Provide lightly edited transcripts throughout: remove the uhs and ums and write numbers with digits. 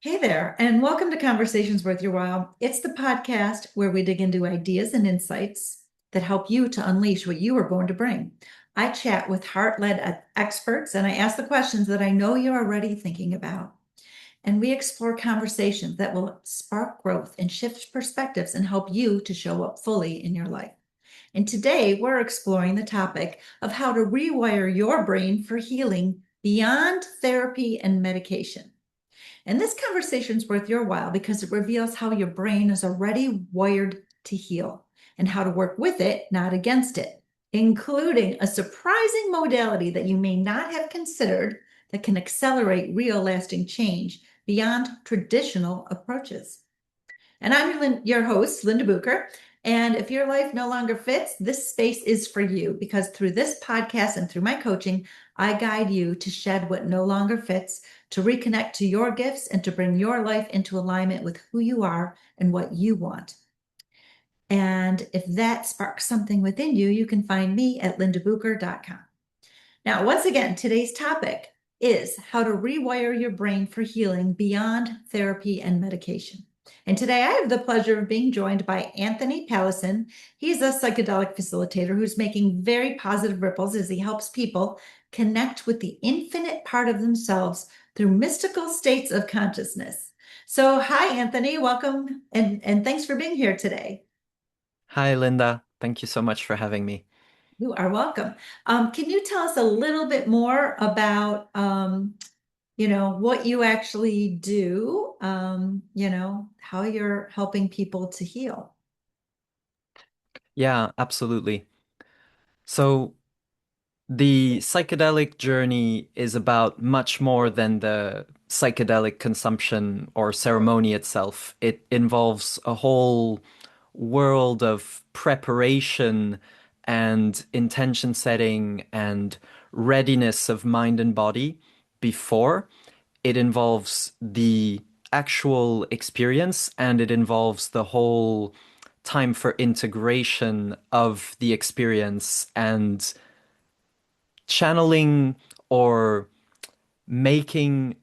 Hey there, and welcome to Conversations Worth Your While. It's the podcast where we dig into ideas and insights that help you to unleash what you are born to bring. I chat with heart-led experts and I ask the questions that I know you're already thinking about. And we explore conversations that will spark growth and shift perspectives and help you to show up fully in your life. And today we're exploring the topic of how to rewire your brain for healing beyond therapy and medication. And this conversation is worth your while because it reveals how your brain is already wired to heal and how to work with it, not against it, including a surprising modality that you may not have considered that can accelerate real lasting change beyond traditional approaches. And I'm your host, Linda Bucher. And if your life no longer fits, this space is for you because through this podcast and through my coaching, I guide you to shed what no longer fits, to reconnect to your gifts, and to bring your life into alignment with who you are and what you want. And if that sparks something within you, you can find me at lindabucher.com. Now, once again, today's topic is how to rewire your brain for healing beyond therapy and medication. And today I have the pleasure of being joined by Anthony Palacin. He's a psychedelic facilitator who's making very positive ripples as he helps people connect with the infinite part of themselves through mystical states of consciousness. So, hi, Anthony. Welcome and thanks for being here today. Hi, Linda. Thank you so much for having me. You are welcome. Can you tell us a little bit more about what you actually do, how you're helping people to heal. Yeah, absolutely. So, the psychedelic journey is about much more than the psychedelic consumption or ceremony itself. It involves a whole world of preparation and intention setting and readiness of mind and body before. It involves the actual experience and it involves the whole time for integration of the experience and channeling or making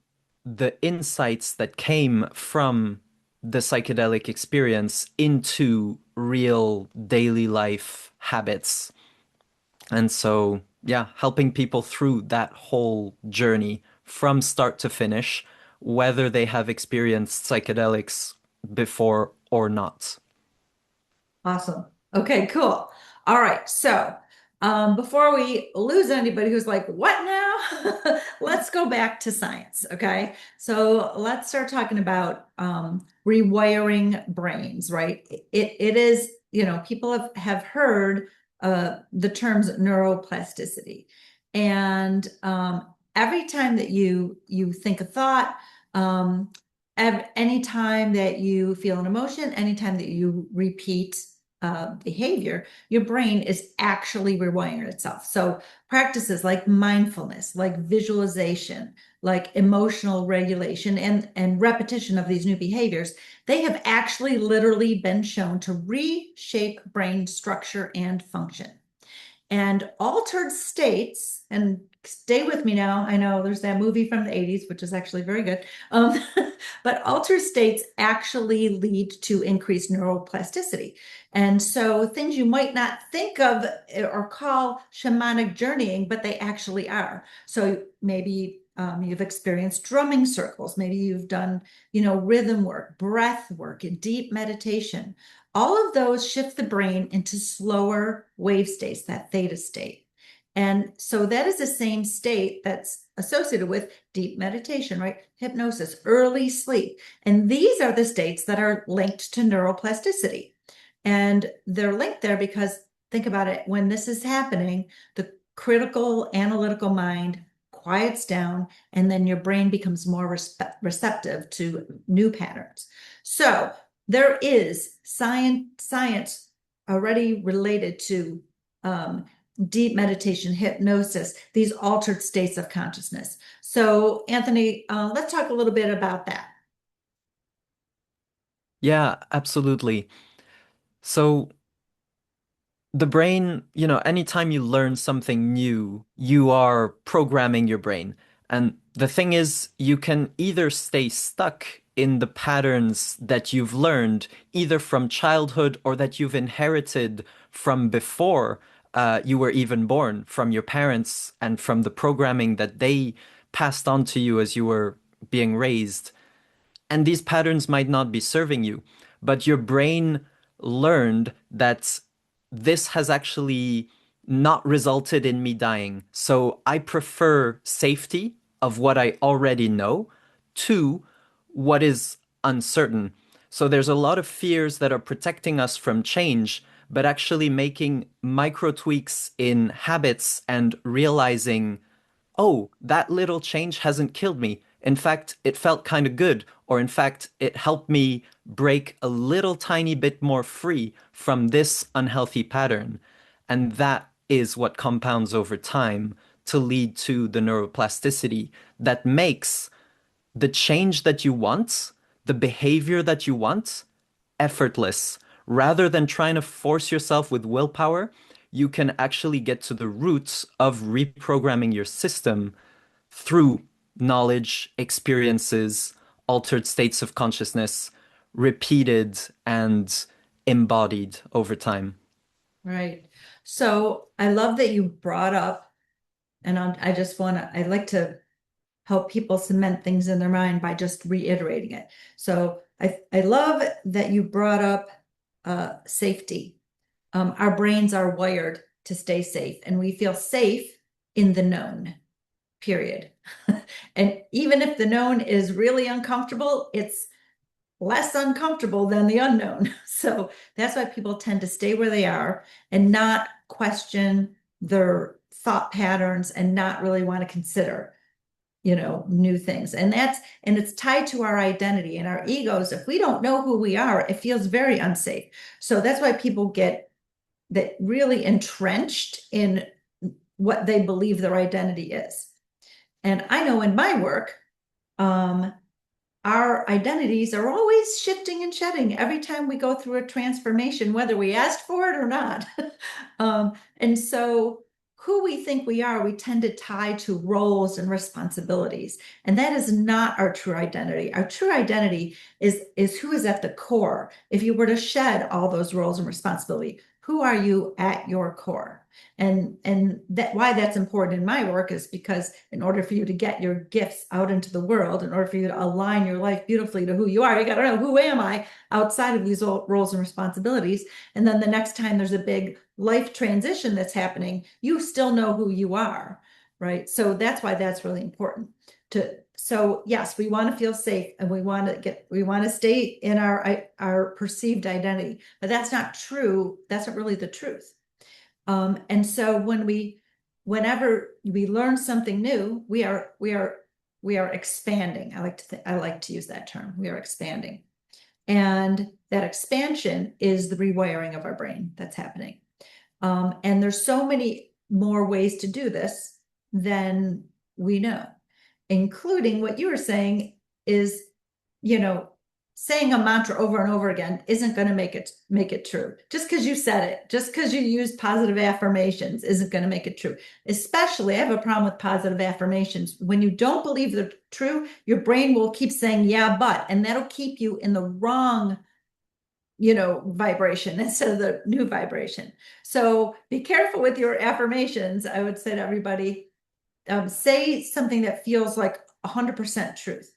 the insights that came from the psychedelic experience into real daily life habits. And so, yeah, helping people through that whole journey from start to finish, whether they have experienced psychedelics before or not. Awesome. Okay, cool. All right. So, before we lose anybody who's like, what now? Let's go back to science. Okay. So, let's start talking about rewiring brains, right? It is, people have heard the terms neuroplasticity. And every time that you think a thought, anytime that you feel an emotion, anytime that you repeat behavior, your brain is actually rewiring itself. So practices like mindfulness, like visualization, like emotional regulation, and repetition of these new behaviors, they have actually literally been shown to reshape brain structure and function. And altered states, and stay with me now. I know there's that movie from the 80s, which is actually very good. Um, but altered states actually lead to increased neuroplasticity. And so things you might not think of or call shamanic journeying, but they actually are. So maybe you've experienced drumming circles. Maybe you've done, rhythm work, breath work, deep meditation. All of those shift the brain into slower wave states, that theta state. And so that is the same state that's associated with deep meditation, right? Hypnosis, early sleep. And these are the states that are linked to neuroplasticity. And they're linked there because think about it, when this is happening, the critical analytical mind quiets down and then your brain becomes more receptive to new patterns. So there is science already related to deep meditation, hypnosis, these altered states of consciousness. So, Anthony, let's talk a little bit about that. Yeah, absolutely. So, the brain, anytime you learn something new, you are programming your brain. And the thing is, you can either stay stuck in the patterns that you've learned, either from childhood or that you've inherited from before you were even born, from your parents and from the programming that they passed on to you as you were being raised. And these patterns might not be serving you, but your brain learned that this has actually not resulted in me dying. So I prefer safety of what I already know to what is uncertain. So there's a lot of fears that are protecting us from change, but actually making micro tweaks in habits and realizing, oh, that little change hasn't killed me. In fact, it felt kind of good. Or in fact, it helped me break a little tiny bit more free from this unhealthy pattern. And that is what compounds over time to lead to the neuroplasticity that makes the change that you want, the behavior that you want, effortless. Rather than trying to force yourself with willpower, you can actually get to the roots of reprogramming your system through knowledge, experiences, altered states of consciousness, repeated and embodied over time. Right. So I love that you brought up, and I just want to, I like to help people cement things in their mind by just reiterating it. So I love that you brought up safety. Our brains are wired to stay safe, and we feel safe in the known, period. And even if the known is really uncomfortable, it's less uncomfortable than the unknown. So that's why people tend to stay where they are and not question their thought patterns and not really want to consider, new things. And it's tied to our identity and our egos. If we don't know who we are, it feels very unsafe. So that's why people get that really entrenched in what they believe their identity is. And I know in my work, um, our identities are always shifting and shedding every time we go through a transformation, whether we asked for it or not. And so who we think we are, we tend to tie to roles and responsibilities. And that is not our true identity. Our true identity is who is at the core. If you were to shed all those roles and responsibility, who are you at your core? And that why that's important in my work is because in order for you to get your gifts out into the world, in order for you to align your life beautifully to who you are, you got to know, who am I outside of these roles and responsibilities? And then the next time there's a big life transition that's happening, you still know who you are, right? So that's why that's really important. So yes, we want to feel safe and we want to stay in our perceived identity, but that's not true. That's not really the truth. And so whenever we learn something new, we are expanding. I like to use that term. We are expanding. And that expansion is the rewiring of our brain that's happening. And there's so many more ways to do this than we know, including what you were saying is, saying a mantra over and over again isn't going to make it true. Just because you said it, just because you use positive affirmations isn't going to make it true. Especially, I have a problem with positive affirmations. When you don't believe they're true, your brain will keep saying, yeah, but, and that'll keep you in the wrong, vibration instead of the new vibration. So be careful with your affirmations. I would say to everybody, say something that feels like 100% truth.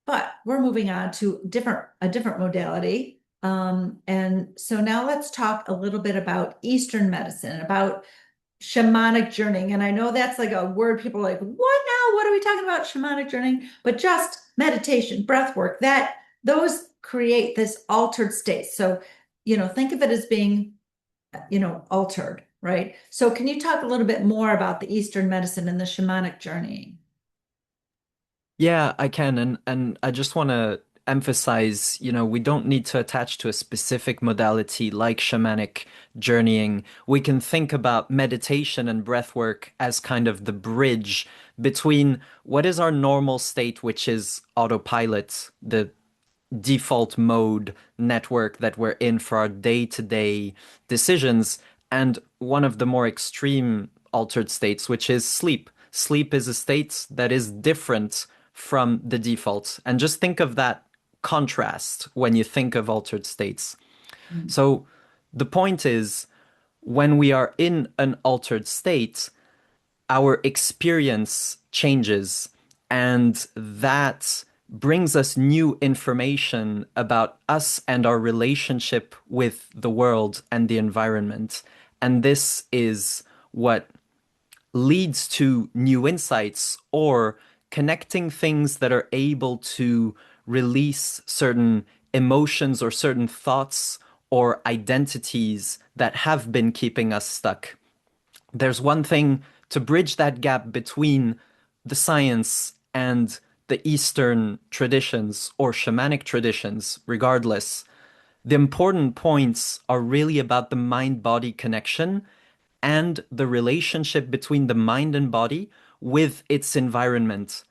But we're moving on to a different modality. And so now let's talk a little bit about Eastern medicine, about shamanic journeying. And I know that's like a word people are like, what now? What are we talking about? Shamanic journeying? But just meditation, breath work, those create this altered state. So, think of it as being, altered, right? So can you talk a little bit more about the Eastern medicine and the shamanic journeying? Yeah, I can. And I just want to emphasize, we don't need to attach to a specific modality like shamanic journeying. We can think about meditation and breath work as kind of the bridge between what is our normal state, which is autopilot, the default mode network that we're in for our day-to-day decisions, and one of the more extreme altered states, which is sleep. sleep is a state that is different from the default. And just think of that contrast when you think of altered states. Mm. So the point is, when we are in an altered state, our experience changes, and that brings us new information about us and our relationship with the world and the environment. And this is what leads to new insights or connecting things that are able to release certain emotions or certain thoughts or identities that have been keeping us stuck. There's one thing to bridge that gap between the science and the Eastern traditions or shamanic traditions, regardless. The important points are really about the mind-body connection and the relationship between the mind and body with its environment.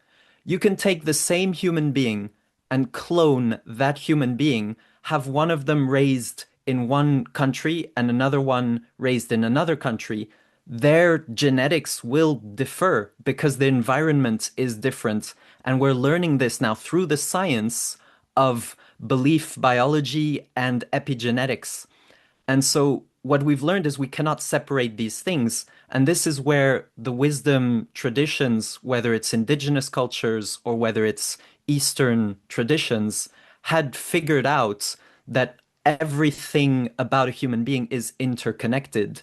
You can take the same human being and clone that human being, have one of them raised in one country and another one raised in another country. Their genetics will differ because the environment is different. And we're learning this now through the science of belief biology and epigenetics. And so what we've learned is we cannot separate these things. And this is where the wisdom traditions, whether it's indigenous cultures or whether it's Eastern traditions, had figured out that everything about a human being is interconnected.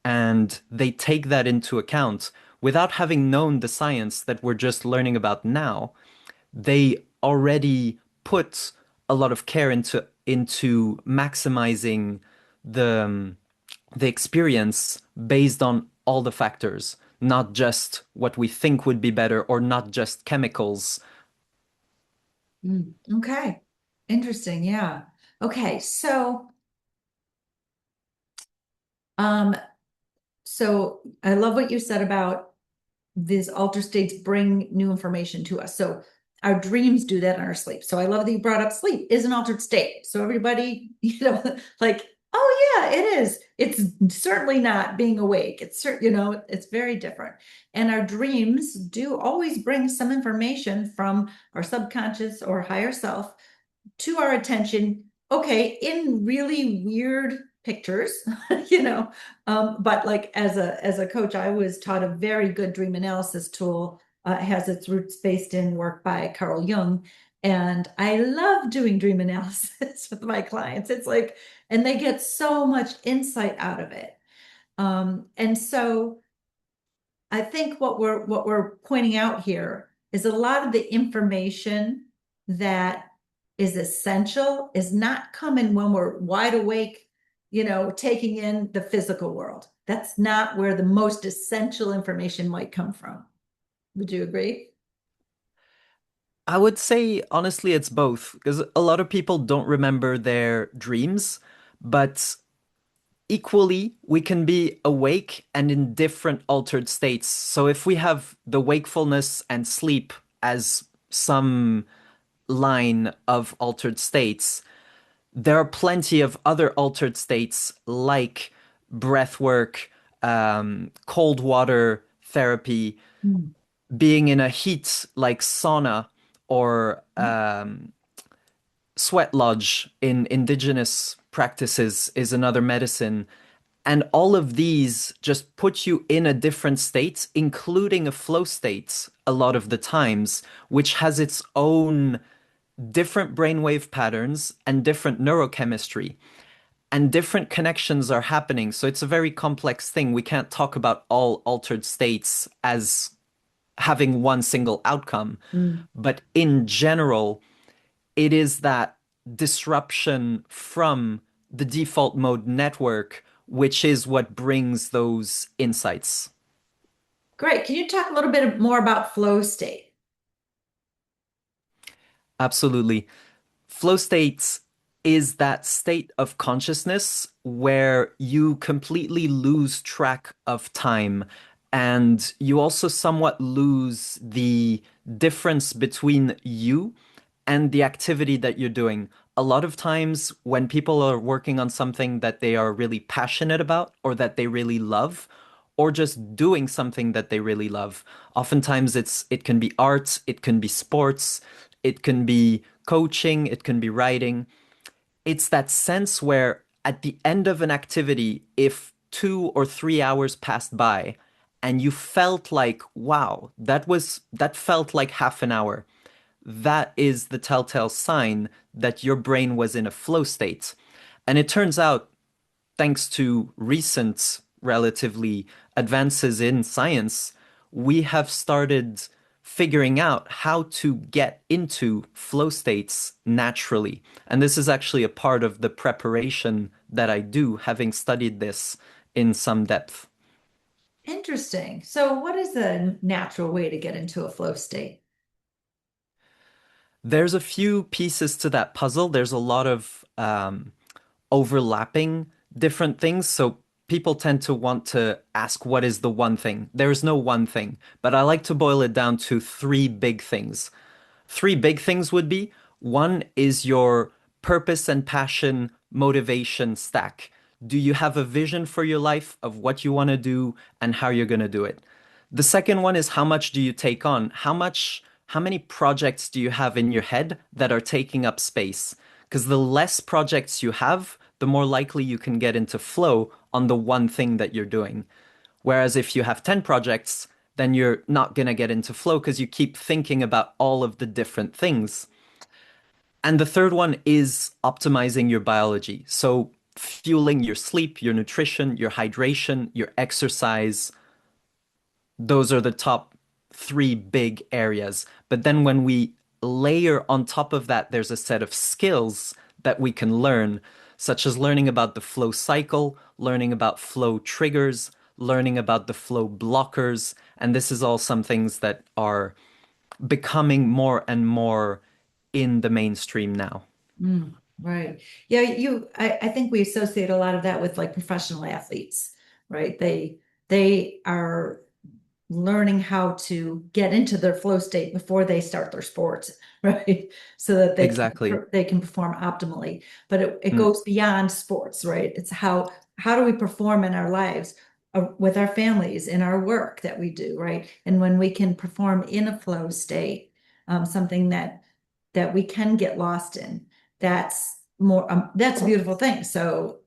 And they take that into account without having known the science that we're just learning about now. They already put a lot of care into maximizing the the experience based on all the factors, not just what we think would be better or not just chemicals. Mm. Okay. Interesting. Yeah. Okay. Um, so I love what you said about these altered states bring new information to us. So our dreams do that in our sleep. So I love that you brought up sleep is an altered state. So everybody, like, oh yeah, it is. It's certainly not being awake. It's it's very different. And our dreams do always bring some information from our subconscious or higher self to our attention, okay, in really weird pictures, you know. But like as a coach, I was taught a very good dream analysis tool. It has its roots based in work by Carl Jung. And I love doing dream analysis with my clients. It's like, and they get so much insight out of it. And so I think what we're pointing out here is a lot of the information that is essential is not coming when we're wide awake, taking in the physical world. That's not where the most essential information might come from. Would you agree? I would say honestly it's both because a lot of people don't remember their dreams, but equally we can be awake and in different altered states. So if we have the wakefulness and sleep as some line of altered states, there are plenty of other altered states like breathwork, cold water therapy, Mm. being in a heat like sauna or sweat lodge in indigenous practices is another medicine. And all of these just put you in a different state, including a flow state a lot of the times, which has its own different brainwave patterns and different neurochemistry. And different connections are happening. So it's a very complex thing. We can't talk about all altered states as having one single outcome. Mm. But in general, it is that disruption from the default mode network, which is what brings those insights. Great. Can you talk a little bit more about flow state? Absolutely. Flow states is that state of consciousness where you completely lose track of time and you also somewhat lose the difference between you and the activity that you're doing. A lot of times when people are working on something that they are really passionate about or that they really love, or just doing something that they really love. Oftentimes it can be art, it can be sports, it can be coaching, it can be writing. It's that sense where at the end of an activity, if 2 or 3 hours passed by and you felt like, wow, that felt like half an hour, that is the telltale sign that your brain was in a flow state. And it turns out, thanks to recent relatively advances in science, we have started figuring out how to get into flow states naturally. And this is actually a part of the preparation that I do, having studied this in some depth. Interesting. So, what is the natural way to get into a flow state? There's a few pieces to that puzzle. There's a lot of overlapping different things. So people tend to want to ask, what is the one thing? There is no one thing, but I like to boil it down to three big things. Three big things would be one is your purpose and passion motivation stack. Do you have a vision for your life of what you want to do and how you're going to do it? The second one is how much do you take on? How many projects do you have in your head that are taking up space? Because the less projects you have, the more likely you can get into flow on the one thing that you're doing. Whereas if you have 10 projects, then you're not going to get into flow because you keep thinking about all of the different things. And the third one is optimizing your biology. So fueling your sleep, your nutrition, your hydration, your exercise. Those are the top three big areas. But then when we layer on top of that, there's a set of skills that we can learn, such as learning about the flow cycle, learning about flow triggers, learning about the flow blockers. And this is all some things that are becoming more and more in the mainstream now. Right. Yeah, I think we associate a lot of that with like professional athletes, right? They are learning how to get into their flow state before they start their sports, right? So that Exactly. they can perform optimally. But it Mm, goes beyond sports, right? It's how do we perform in our lives with our families, in our work that we do, right? And when we can perform in a flow state, something that we can get lost in, that's a beautiful thing. So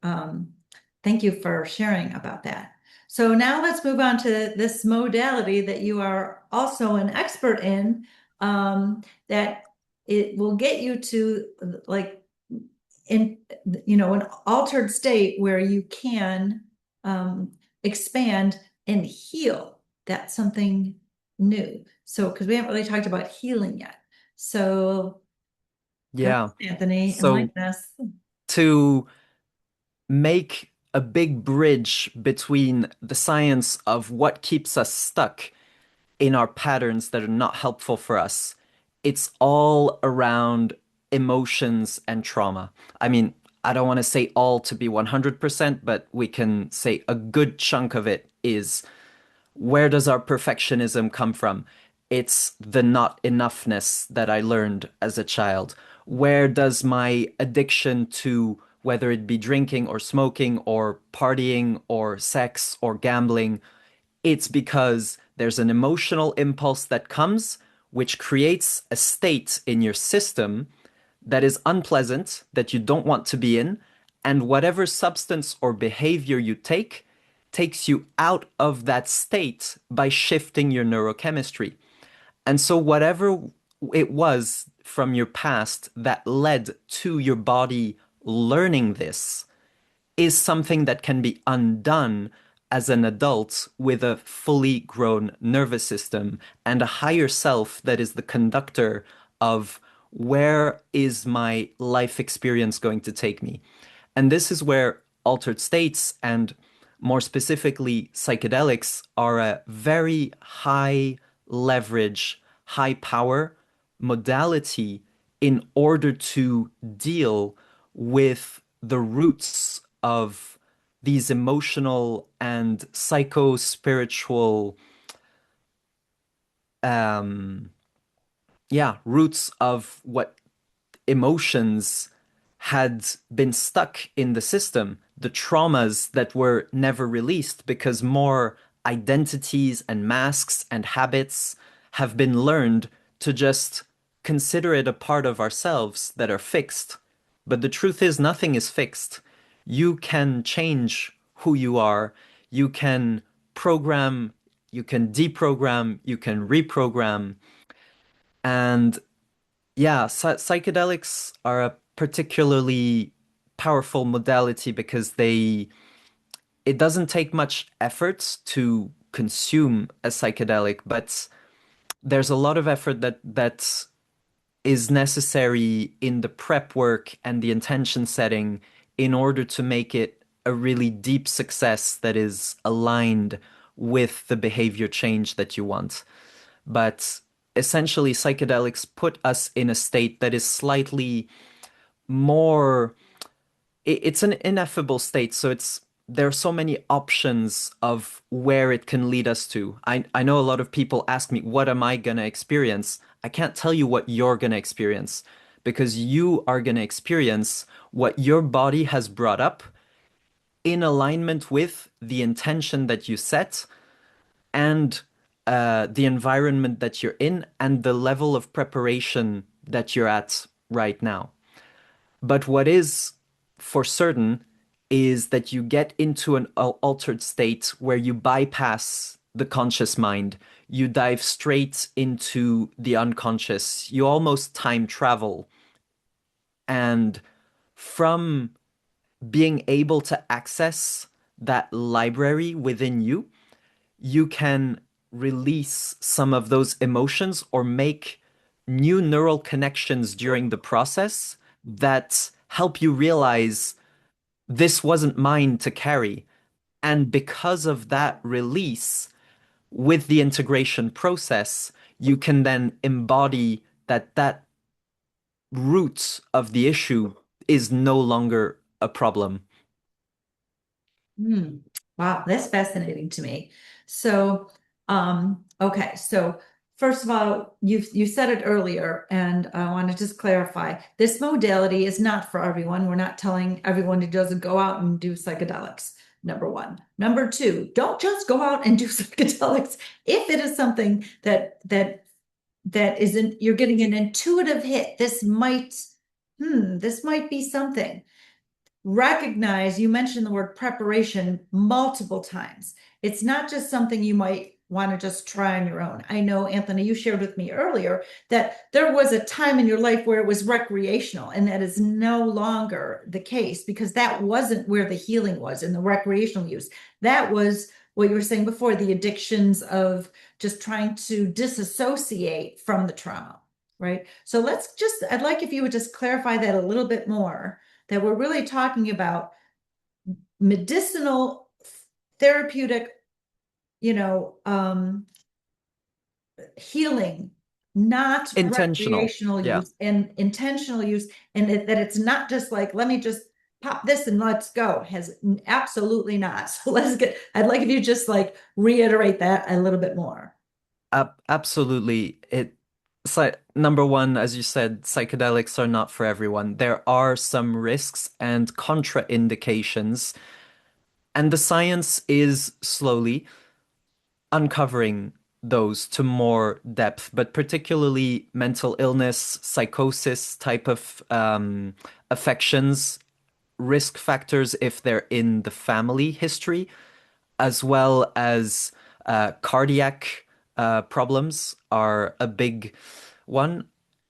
thank you for sharing about that. So now let's move on to this modality that you are also an expert in, that it will get you to like in an altered state where you can expand and heal. That's something new. So because we haven't really talked about healing yet. So go ahead, yeah. Anthony, So enlighten us. to make a big bridge between the science of what keeps us stuck in our patterns that are not helpful for us. It's all around emotions and trauma. I mean, I don't want to say all to be 100%, but we can say a good chunk of it is where does our perfectionism come from? It's the not enoughness that I learned as a child. Where does my addiction to whether it be drinking or smoking or partying or sex or gambling, it's because there's an emotional impulse that comes, which creates a state in your system that is unpleasant, that you don't want to be in, and whatever substance or behavior you take takes you out of that state by shifting your neurochemistry. And so, whatever it was from your past that led to your body learning this is something that can be undone as an adult with a fully grown nervous system and a higher self that is the conductor of where is my life experience going to take me. And this is where altered states and more specifically psychedelics are a very high leverage, high power modality in order to deal with the roots of these emotional and psycho-spiritual um roots of what emotions had been stuck in the system, the traumas that were never released because more identities and masks and habits have been learned to just consider it a part of ourselves that are fixed. But the truth is, nothing is fixed. You can change who you are. You can program, you can deprogram, you can reprogram. And yeah, psychedelics are a particularly powerful modality because it doesn't take much effort to consume a psychedelic, but there's a lot of effort that is necessary in the prep work and the intention setting in order to make it a really deep success that is aligned with the behavior change that you want. But essentially, psychedelics put us in a state that is slightly more, it's an ineffable state. So there are so many options of where it can lead us to. I know a lot of people ask me, what am I gonna experience? I can't tell you what you're gonna experience because you are gonna experience what your body has brought up in alignment with the intention that you set and the environment that you're in and the level of preparation that you're at right now. But what is for certain is that you get into an altered state where you bypass the conscious mind. You dive straight into the unconscious. You almost time travel. And from being able to access that library within you, you can release some of those emotions or make new neural connections during the process that help you realize this wasn't mine to carry. And because of that release, with the integration process, you can then embody that root of the issue is no longer a problem. Hmm. Wow, that's fascinating to me. So, okay, so first of all, you said it earlier, and I want to just clarify. This modality is not for everyone. We're not telling everyone who doesn't go out and do psychedelics. Number one. Number two, don't just go out and do psychedelics if it is something that isn't you're getting an intuitive hit. This might be something. Recognize, you mentioned the word preparation multiple times. It's not just something you might want to just try on your own. I know, Anthony, you shared with me earlier that there was a time in your life where it was recreational, and that is no longer the case because that wasn't where the healing was in the recreational use. That was what you were saying before, the addictions of just trying to disassociate from the trauma, right? So I'd like if you would just clarify that a little bit more, that we're really talking about medicinal, therapeutic, you know, healing, not Intentional. recreational Yeah. use and intentional use, and that it's not just like, let me just pop this and let's go. Has absolutely not. So I'd like if you just like reiterate that a little bit more. Absolutely. Number one, as you said, psychedelics are not for everyone. There are some risks and contraindications, and the science is slowly uncovering those to more depth, but particularly mental illness, psychosis type of affections, risk factors if they're in the family history, as well as cardiac problems are a big one,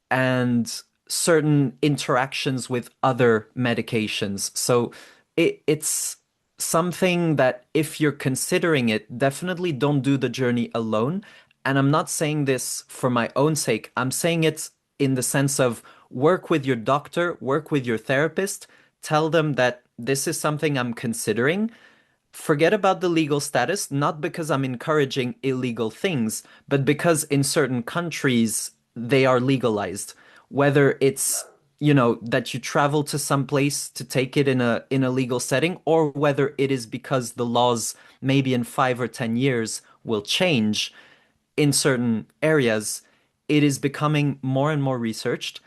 and certain interactions with other medications. So it's something that if you're considering it, definitely don't do the journey alone. And I'm not saying this for my own sake. I'm saying it in the sense of work with your doctor, work with your therapist, tell them that this is something I'm considering. Forget about the legal status, not because I'm encouraging illegal things, but because in certain countries they are legalized. Whether it's, that you travel to some place to take it in a legal setting, or whether it is because the laws maybe in 5 or 10 years will change in certain areas, it is becoming more and more researched.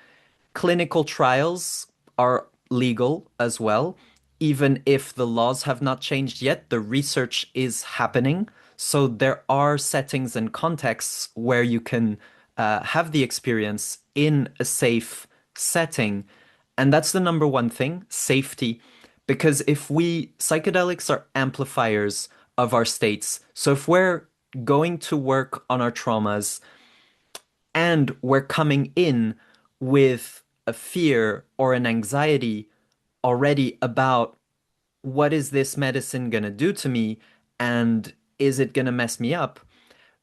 Clinical trials are legal as well. Even if the laws have not changed yet, the research is happening. So there are settings and contexts where you can have the experience in a safe setting. And that's the number one thing, safety. Because psychedelics are amplifiers of our states. So if we're going to work on our traumas and we're coming in with a fear or an anxiety already about what is this medicine going to do to me and is it going to mess me up?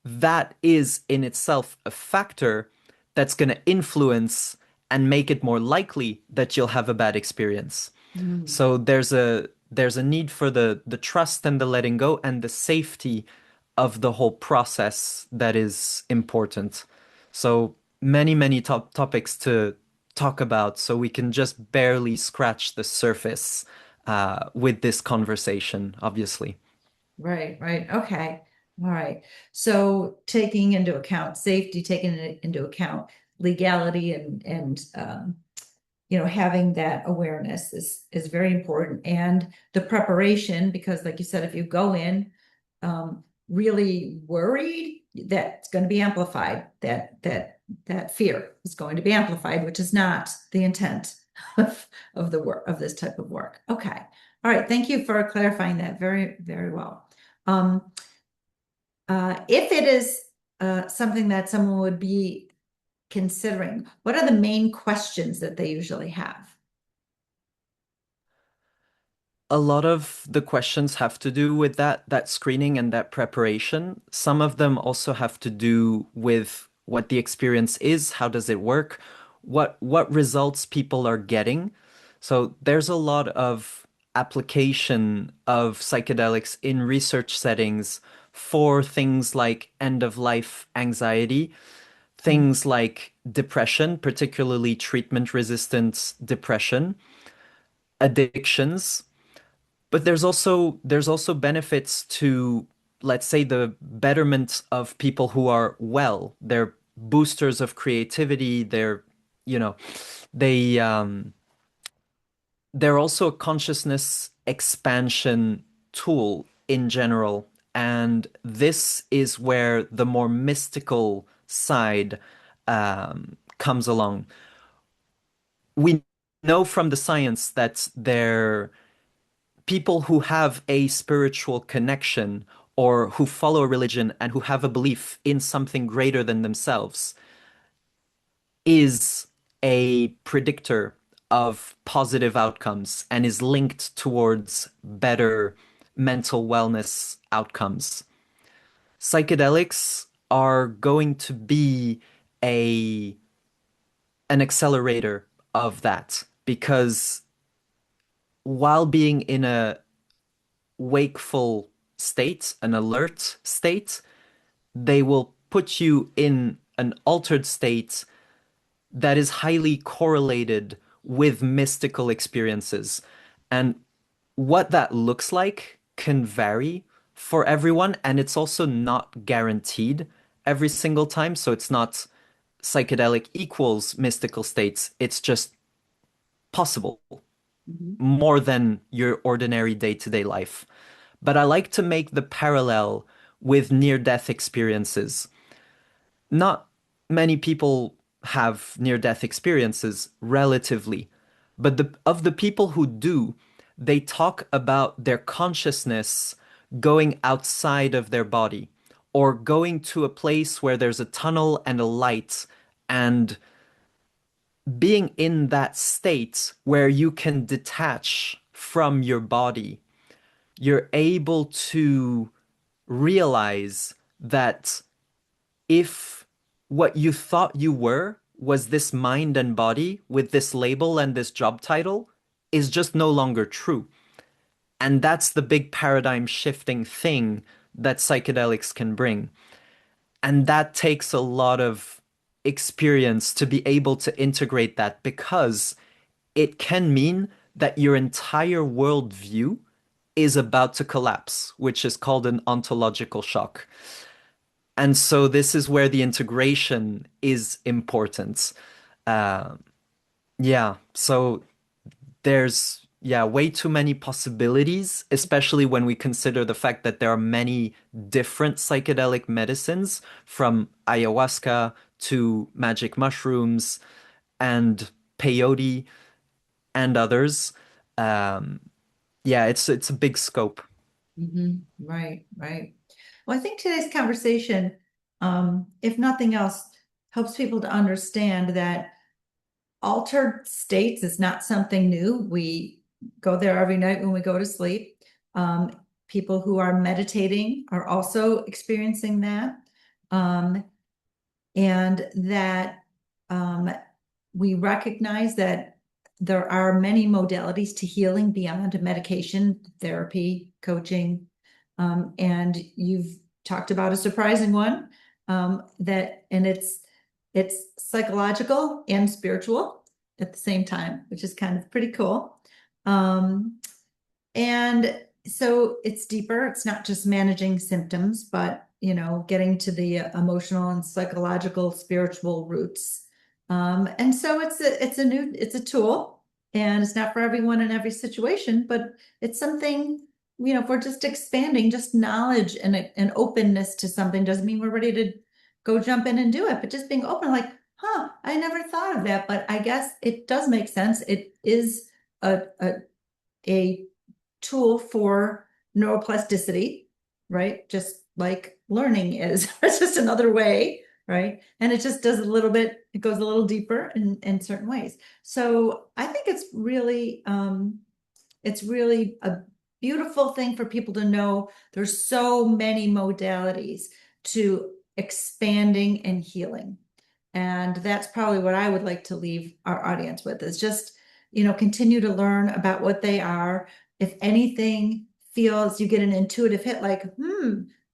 That is in itself a factor that's going to influence and make it more likely that you'll have a bad experience. Mm. So there's a need for the trust and the letting go and the safety of the whole process that is important. So many topics to talk about, so we can just barely scratch the surface with this conversation, obviously. Right, right. Okay. All right. So taking into account safety, taking into account legality and having that awareness is very important. And the preparation, because like you said, if you go in really worried, that's going to be amplified. That fear is going to be amplified, which is not the intent of the work of this type of work. Okay. All right. Thank you for clarifying that very, very well. Um, if it is something that someone would be considering, what are the main questions that they usually have? A lot of the questions have to do with that screening and that preparation. Some of them also have to do with what the experience is, how does it work, what results people are getting. So there's a lot of application of psychedelics in research settings for things like end of life anxiety, things like depression, particularly treatment resistant depression, addictions. But there's also benefits to, let's say, the betterment of people who are well. They're boosters of creativity. You know, they they're also a consciousness expansion tool in general. And this is where the more mystical side comes along. We know from the science that people who have a spiritual connection or who follow a religion and who have a belief in something greater than themselves is a predictor of positive outcomes and is linked towards better mental wellness outcomes. Psychedelics are going to be a an accelerator of that because while being in a wakeful state, an alert state, they will put you in an altered state that is highly correlated with mystical experiences. And what that looks like can vary for everyone, and it's also not guaranteed every single time. So it's not psychedelic equals mystical states, it's just possible Mhm. more than your ordinary day-to-day life. But I like to make the parallel with near-death experiences. Not many people have near-death experiences relatively, but of the people who do, they talk about their consciousness going outside of their body or going to a place where there's a tunnel and a light and being in that state where you can detach from your body. You're able to realize that if what you thought you were was this mind and body with this label and this job title is just no longer true. And that's the big paradigm shifting thing that psychedelics can bring. And that takes a lot of experience to be able to integrate that because it can mean that your entire worldview is about to collapse, which is called an ontological shock. And so this is where the integration is important. Uh, yeah, so there's yeah, way too many possibilities, especially when we consider the fact that there are many different psychedelic medicines, from ayahuasca to magic mushrooms and peyote and others. Um, yeah, it's a big scope. Right, right. Well, I think today's conversation, if nothing else, helps people to understand that altered states is not something new. We go there every night when we go to sleep. Um, People who are meditating are also experiencing that. Um, and that we recognize that there are many modalities to healing beyond medication, therapy, coaching. And you've talked about a surprising one, and it's psychological and spiritual at the same time, which is kind of pretty cool. Um, and so it's deeper. It's not just managing symptoms, but getting to the emotional and psychological, spiritual roots. And so it's a tool, and it's not for everyone in every situation, but it's something, if we're just expanding just knowledge and openness to something doesn't mean we're ready to go jump in and do it, but just being open, like, huh, I never thought of that, but I guess it does make sense. It is a tool for neuroplasticity, right? Just like learning is. It's just another way, right? And it just does a little bit, it goes a little deeper in certain ways. So I think it's really a beautiful thing for people to know there's so many modalities to expanding and healing. And that's probably what I would like to leave our audience with, is just, continue to learn about what they are. If anything feels you get an intuitive hit, like,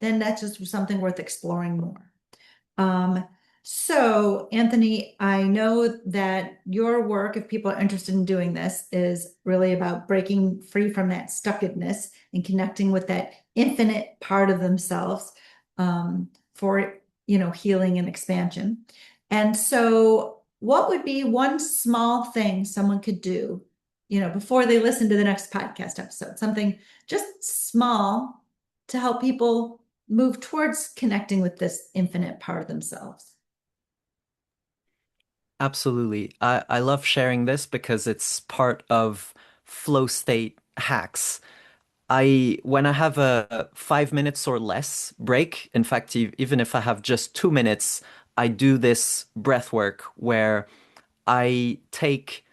then that's just something worth exploring more. Um, so, Anthony, I know that your work, if people are interested in doing this, is really about breaking free from that stuckedness and connecting with that infinite part of themselves, for healing and expansion. And so, what would be one small thing someone could do, before they listen to the next podcast episode? Something just small to help people move towards connecting with this infinite part of themselves. Absolutely. I love sharing this because it's part of flow state hacks. When I have a 5 minutes or less break, in fact, even if I have just 2 minutes, I do this breath work where I take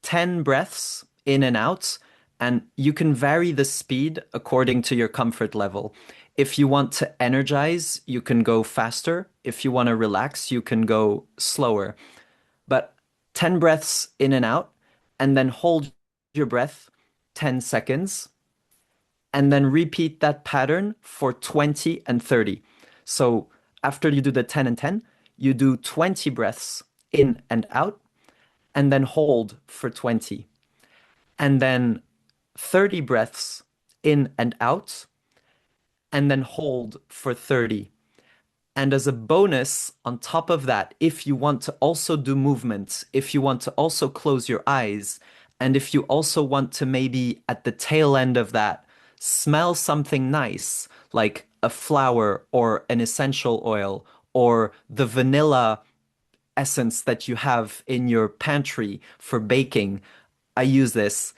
10 breaths in and out, and you can vary the speed according to your comfort level. If you want to energize, you can go faster. If you want to relax, you can go slower. But 10 breaths in and out, and then hold your breath 10 seconds, and then repeat that pattern for 20 and 30. So after you do the 10 and 10, you do 20 breaths in and out, and then hold for 20. And then 30 breaths in and out, and then hold for 30. And as a bonus, on top of that, if you want to also do movements, if you want to also close your eyes, and if you also want to maybe at the tail end of that, smell something nice, like a flower or an essential oil or the vanilla essence that you have in your pantry for baking, I use this.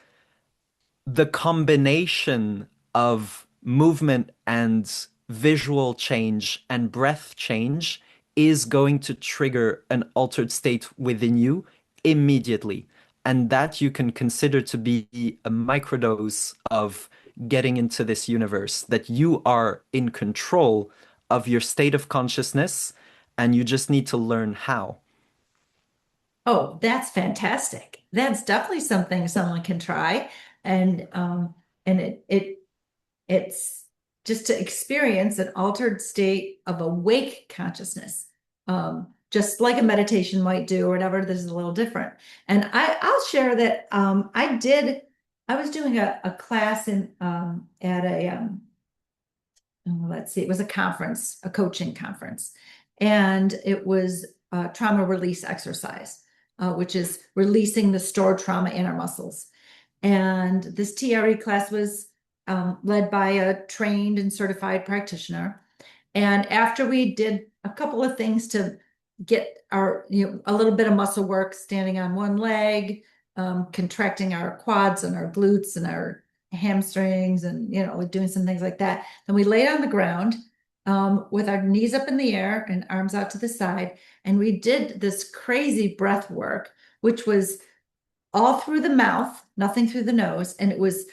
The combination of movement and visual change and breath change is going to trigger an altered state within you immediately. And that you can consider to be a microdose of getting into this universe, that you are in control of your state of consciousness and you just need to learn how. Oh, that's fantastic. That's definitely something someone can try. And it's just to experience an altered state of awake consciousness. Just like a meditation might do or whatever, this is a little different. And I'll share that I was doing a class at let's see, it was a conference, a coaching conference. And it was a trauma release exercise, which is releasing the stored trauma in our muscles. And this TRE class was led by a trained and certified practitioner. And after we did a couple of things to get our, a little bit of muscle work, standing on one leg, contracting our quads and our glutes and our hamstrings, and like doing some things like that. Then we laid on the ground with our knees up in the air and arms out to the side, and we did this crazy breath work, which was all through the mouth, nothing through the nose, and it was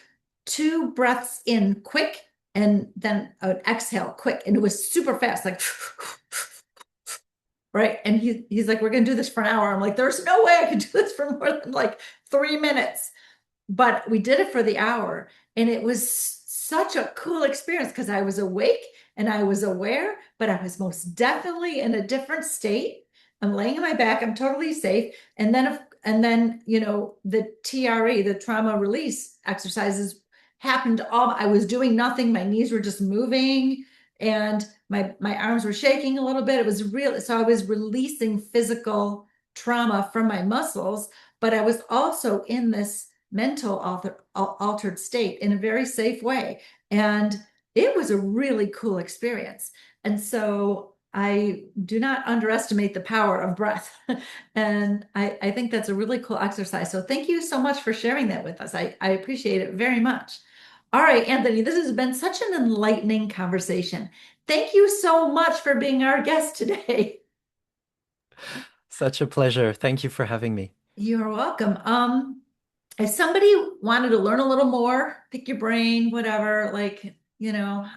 2 breaths in quick and then an exhale quick, and it was super fast, like right. And he's like, we're gonna do this for an hour. I'm like, there's no way I could do this for more than like 3 minutes. But we did it for the hour, and it was such a cool experience because I was awake and I was aware, but I was most definitely in a different state. I'm laying on my back, I'm totally safe. And then the TRE, the trauma release exercises happened all. I was doing nothing, my knees were just moving, and my arms were shaking a little bit. It was real. So I was releasing physical trauma from my muscles, but I was also in this mental altered state in a very safe way. And it was a really cool experience. And so I do not underestimate the power of breath. And I think that's a really cool exercise. So thank you so much for sharing that with us. I appreciate it very much. All right, Anthony, this has been such an enlightening conversation. Thank you so much for being our guest today. Such a pleasure. Thank you for having me. You're welcome. If somebody wanted to learn a little more, pick your brain, whatever,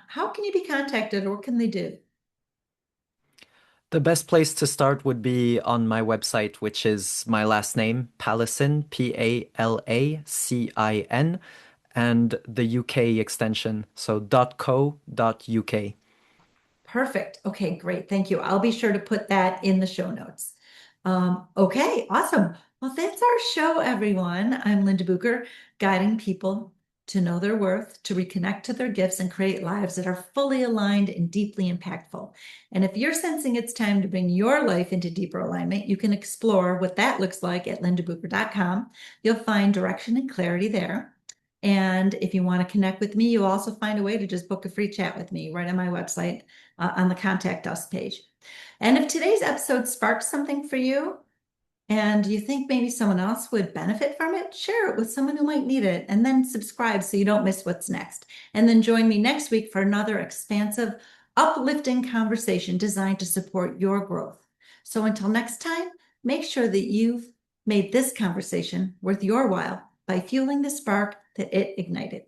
how can you be contacted or what can they do? The best place to start would be on my website, which is my last name, Palacin, Palacin, and the UK extension, so .co.uk. Perfect. Okay, great. Thank you. I'll be sure to put that in the show notes. Okay, awesome. Well, that's our show, everyone. I'm Linda Bucher, guiding people to know their worth, to reconnect to their gifts, and create lives that are fully aligned and deeply impactful. And if you're sensing it's time to bring your life into deeper alignment, you can explore what that looks like at lindabucher.com. You'll find direction and clarity there. And if you want to connect with me, you'll also find a way to just book a free chat with me right on my website on the Contact Us page. And if today's episode sparks something for you and you think maybe someone else would benefit from it, share it with someone who might need it, and then subscribe so you don't miss what's next. And then join me next week for another expansive, uplifting conversation designed to support your growth. So until next time, make sure that you've made this conversation worth your while by fueling the spark that it ignited.